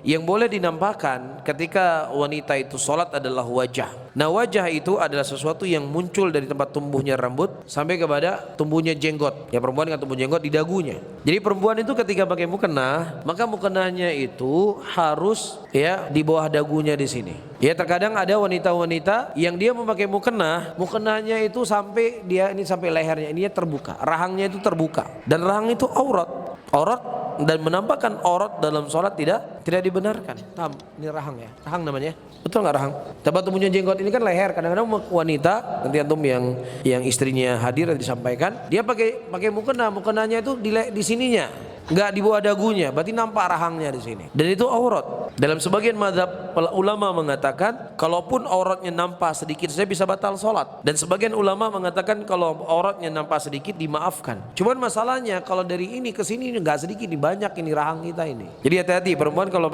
Yang boleh dinampakkan ketika wanita itu sholat adalah wajah. Nah, wajah itu adalah sesuatu yang muncul dari tempat tumbuhnya rambut sampai kepada tumbuhnya jenggot. Ya, perempuan kan tumbuh jenggot di dagunya. Jadi perempuan itu ketika pakai mukena, maka mukenanya itu harus ya di bawah dagunya di sini. Ya, terkadang ada wanita-wanita yang dia memakai mukena, mukenanya itu sampai dia ini sampai lehernya ini terbuka, rahangnya itu terbuka. Dan rahang itu aurat. Aurat dan menampakkan aurat dalam sholat tidak dibenarkan. Ini rahang ya, rahang namanya. Betul nggak rahang? Tempat tumbuhnya jenggot ini kan leher. Kadang-kadang wanita, nanti antum yang istrinya hadir dan disampaikan, dia pakai mukena, mukenanya itu di sininya, nggak di bawah dagunya, berarti nampak rahangnya di sini. Dan itu aurat. Dalam sebagian mazhab ulama mengatakan, kalaupun auratnya nampak sedikit saja bisa batal sholat. Dan sebagian ulama mengatakan kalau auratnya nampak sedikit dimaafkan. Cuman masalahnya kalau dari ini ke sini nggak sedikit, banyak ini rahang kita ini. Jadi hati-hati perempuan kalau